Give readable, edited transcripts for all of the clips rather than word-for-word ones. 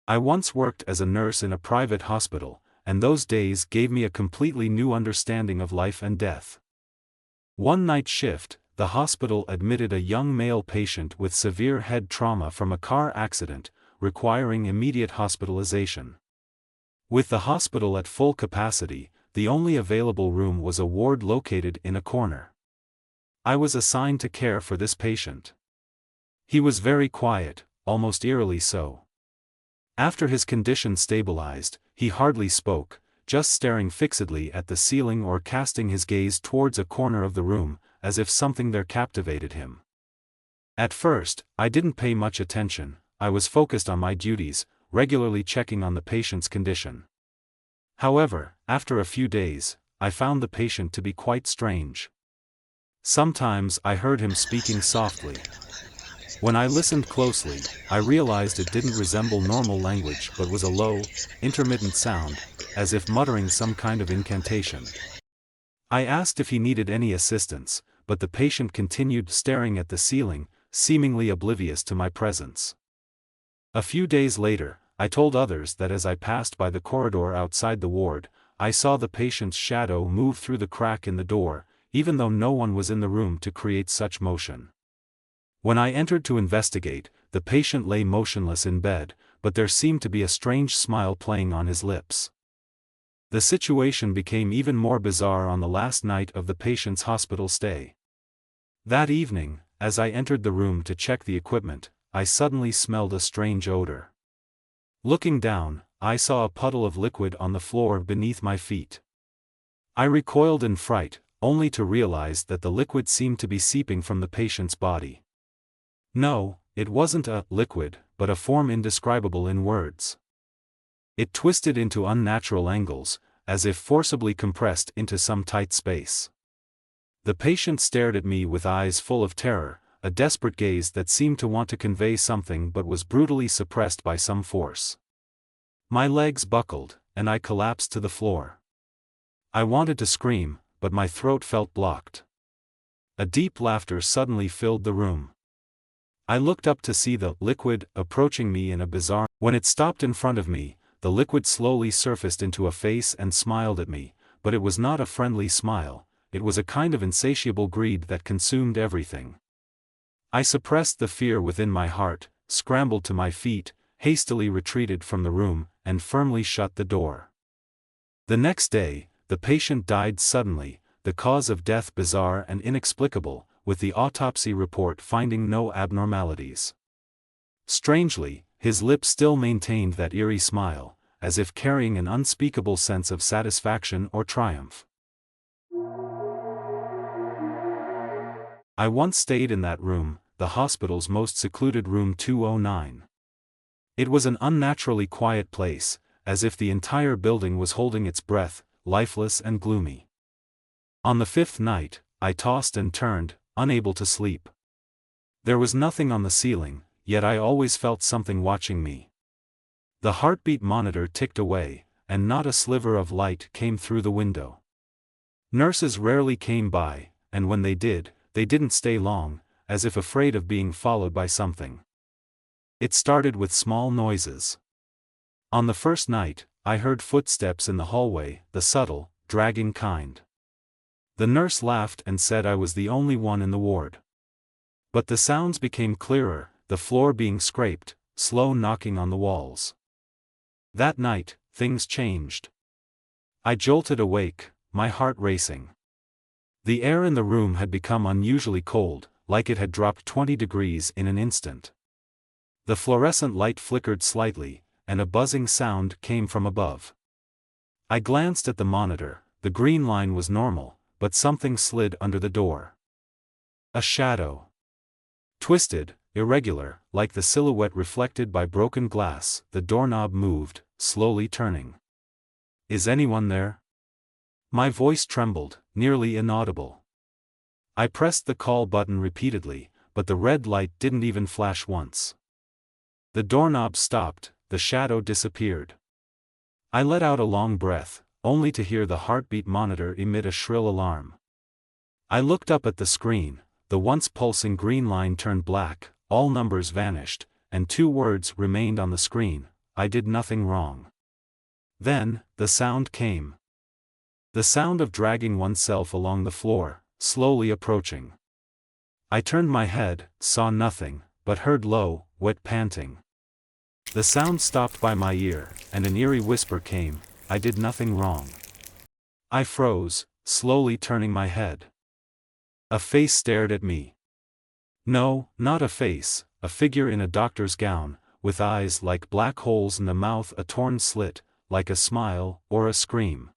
I once worked as a nurse in a private hospital, and those days gave me a completely new understanding of life and death. One night shift, the hospital admitted a young male patient with severe head trauma from a car accident, requiring immediate hospitalization. With the hospital at full capacity, the only available room was a ward located in a corner. I was assigned to care for this patient. He was very quiet, almost eerily so. After his condition stabilized, he hardly spoke, just staring fixedly at the ceiling or casting his gaze towards a corner of the room, as if something there captivated him. At first, I didn't pay much attention. I was focused on my duties, regularly checking on the patient's condition. However, after a few days, I found the patient to be quite strange. Sometimes I heard him speaking softly. When I listened closely, I realized it didn't resemble normal language but was a low, intermittent sound, as if muttering some kind of incantation. I asked if he needed any assistance, but the patient continued staring at the ceiling, seemingly oblivious to my presence. A few days later, I told others that as I passed by the corridor outside the ward, I saw the patient's shadow move through the crack in the door, even though no one was in the room to create such motion. When I entered to investigate, the patient lay motionless in bed, but there seemed to be a strange smile playing on his lips. The situation became even more bizarre on the last night of the patient's hospital stay. That evening, as I entered the room to check the equipment, I suddenly smelled a strange odor. Looking down, I saw a puddle of liquid on the floor beneath my feet. I recoiled in fright, only to realize that the liquid seemed to be seeping from the patient's body. No, it wasn't a liquid, but a form indescribable in words. It twisted into unnatural angles, as if forcibly compressed into some tight space. The patient stared at me with eyes full of terror, a desperate gaze that seemed to want to convey something but was brutally suppressed by some force. My legs buckled, and I collapsed to the floor. I wanted to scream, but my throat felt blocked. A deep laughter suddenly filled the room. I looked up to see the liquid approaching me in a bizarre. When it stopped in front of me, the liquid slowly surfaced into a face and smiled at me, but it was not a friendly smile, it was a kind of insatiable greed that consumed everything. I suppressed the fear within my heart, scrambled to my feet, hastily retreated from the room, and firmly shut the door. The next day, the patient died suddenly, the cause of death bizarre and inexplicable, with the autopsy report finding no abnormalities. Strangely, his lips still maintained that eerie smile, as if carrying an unspeakable sense of satisfaction or triumph. I once stayed in that room, the hospital's most secluded room 209. It was an unnaturally quiet place, as if the entire building was holding its breath, lifeless and gloomy. On the fifth night, I tossed and turned, unable to sleep. There was nothing on the ceiling, yet I always felt something watching me. The heartbeat monitor ticked away, and not a sliver of light came through the window. Nurses rarely came by, and when they did, they didn't stay long, as if afraid of being followed by something. It started with small noises. On the first night, I heard footsteps in the hallway, the subtle, dragging kind. The nurse laughed and said I was the only one in the ward. But the sounds became clearer, the floor being scraped, slow knocking on the walls. That night, things changed. I jolted awake, my heart racing. The air in the room had become unusually cold, like it had dropped 20 degrees in an instant. The fluorescent light flickered slightly, and a buzzing sound came from above. I glanced at the monitor, the green line was normal, but something slid under the door. A shadow. Twisted, irregular, like the silhouette reflected by broken glass, the doorknob moved, slowly turning. "Is anyone there?" My voice trembled, nearly inaudible. I pressed the call button repeatedly, but the red light didn't even flash once. The doorknob stopped, the shadow disappeared. I let out a long breath, only to hear the heartbeat monitor emit a shrill alarm. I looked up at the screen, the once pulsing green line turned black, all numbers vanished, and two words remained on the screen: I did nothing wrong. Then, the sound came. The sound of dragging oneself along the floor, slowly approaching. I turned my head, saw nothing, but heard low, wet panting. The sound stopped by my ear, and an eerie whisper came, "I did nothing wrong." I froze, slowly turning my head. A face stared at me. No, not a face, a figure in a doctor's gown, with eyes like black holes and the mouth a torn slit, like a smile, or a scream.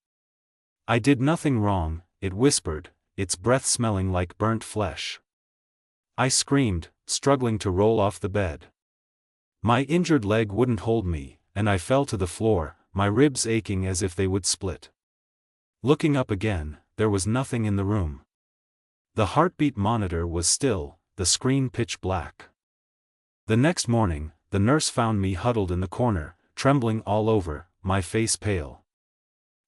"I did nothing wrong," it whispered, its breath smelling like burnt flesh. I screamed, struggling to roll off the bed. My injured leg wouldn't hold me, and I fell to the floor, my ribs aching as if they would split. Looking up again, there was nothing in the room. The heartbeat monitor was still, the screen pitch black. The next morning, the nurse found me huddled in the corner, trembling all over, my face pale.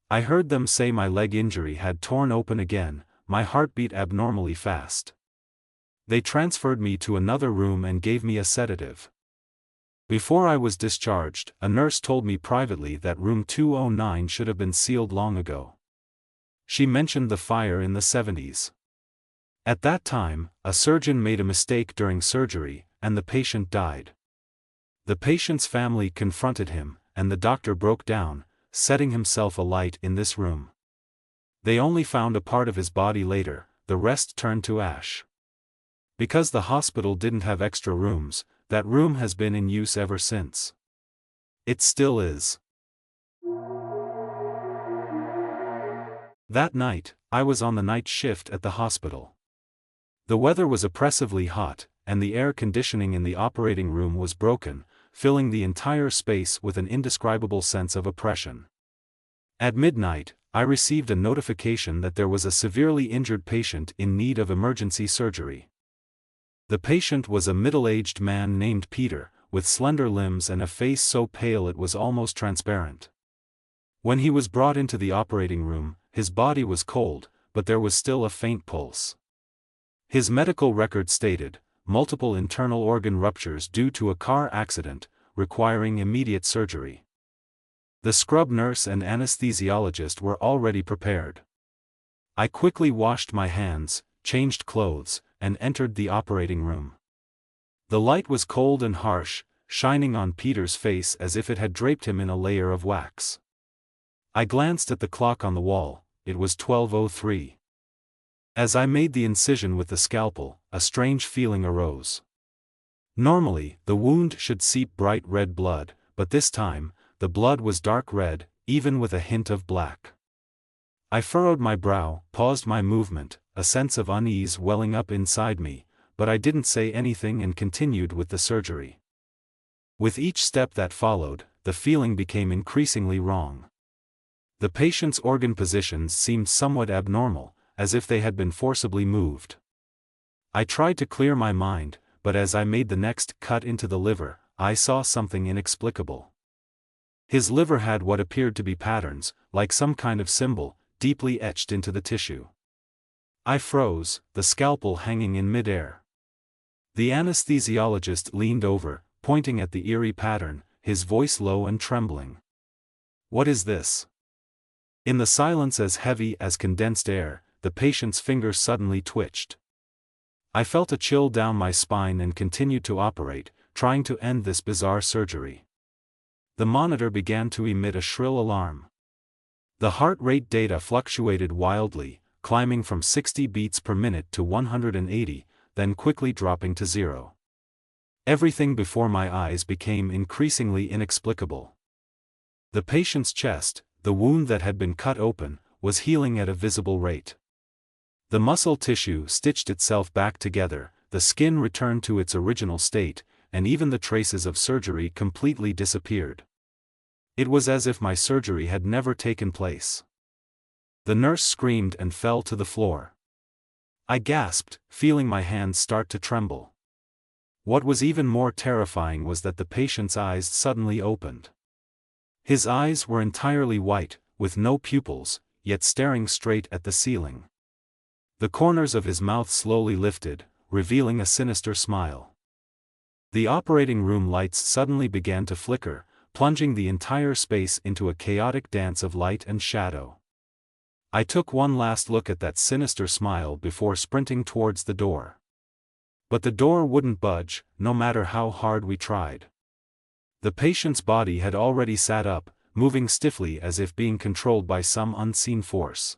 I heard them say my leg injury had torn open again, my heartbeat abnormally fast. They transferred me to another room and gave me a sedative. Before I was discharged, a nurse told me privately that room 209 should have been sealed long ago. She mentioned the fire in the 70s. At that time, a surgeon made a mistake during surgery, and the patient died. The patient's family confronted him, and the doctor broke down, setting himself alight in this room. They only found a part of his body later, the rest turned to ash. Because the hospital didn't have extra rooms, that room has been in use ever since. It still is. That night, I was on the night shift at the hospital. The weather was oppressively hot, and the air conditioning in the operating room was broken, filling the entire space with an indescribable sense of oppression. At midnight, I received a notification that there was a severely injured patient in need of emergency surgery. The patient was a middle-aged man named Peter, with slender limbs and a face so pale it was almost transparent. When he was brought into the operating room, his body was cold, but there was still a faint pulse. His medical record stated, multiple internal organ ruptures due to a car accident, requiring immediate surgery. The scrub nurse and anesthesiologist were already prepared. I quickly washed my hands, changed clothes, and entered the operating room. The light was cold and harsh, shining on Peter's face as if it had draped him in a layer of wax. I glanced at the clock on the wall, it was 12:03. As I made the incision with the scalpel, a strange feeling arose. Normally, the wound should seep bright red blood, but this time, the blood was dark red, even with a hint of black. I furrowed my brow, paused my movement, a sense of unease welling up inside me, but I didn't say anything and continued with the surgery. With each step that followed, the feeling became increasingly wrong. The patient's organ positions seemed somewhat abnormal, as if they had been forcibly moved. I tried to clear my mind, but as I made the next cut into the liver, I saw something inexplicable. His liver had what appeared to be patterns, like some kind of symbol, deeply etched into the tissue. I froze, the scalpel hanging in midair. The anesthesiologist leaned over, pointing at the eerie pattern, his voice low and trembling. "What is this?" In the silence as heavy as condensed air, the patient's fingers suddenly twitched. I felt a chill down my spine and continued to operate, trying to end this bizarre surgery. The monitor began to emit a shrill alarm. The heart rate data fluctuated wildly, climbing from 60 beats per minute to 180, then quickly dropping to 0. Everything before my eyes became increasingly inexplicable. The patient's chest, the wound that had been cut open, was healing at a visible rate. The muscle tissue stitched itself back together, the skin returned to its original state, and even the traces of surgery completely disappeared. It was as if my surgery had never taken place. The nurse screamed and fell to the floor. I gasped, feeling my hands start to tremble. What was even more terrifying was that the patient's eyes suddenly opened. His eyes were entirely white, with no pupils, yet staring straight at the ceiling. The corners of his mouth slowly lifted, revealing a sinister smile. The operating room lights suddenly began to flicker, plunging the entire space into a chaotic dance of light and shadow. I took one last look at that sinister smile before sprinting towards the door. But the door wouldn't budge, no matter how hard we tried. The patient's body had already sat up, moving stiffly as if being controlled by some unseen force.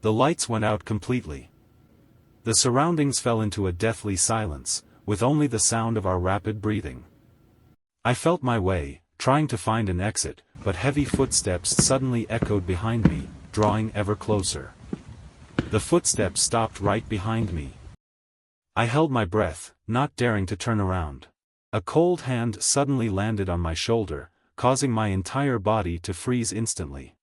The lights went out completely. The surroundings fell into a deathly silence, with only the sound of our rapid breathing. I felt my way, trying to find an exit, but heavy footsteps suddenly echoed behind me, drawing ever closer. The footsteps stopped right behind me. I held my breath, not daring to turn around. A cold hand suddenly landed on my shoulder, causing my entire body to freeze instantly.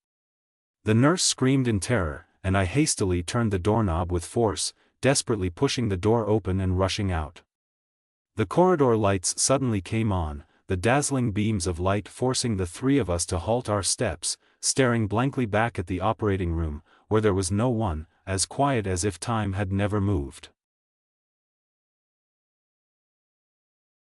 The nurse screamed in terror, and I hastily turned the doorknob with force, desperately pushing the door open and rushing out. The corridor lights suddenly came on, the dazzling beams of light forcing the three of us to halt our steps, staring blankly back at the operating room, where there was no one, as quiet as if time had never moved.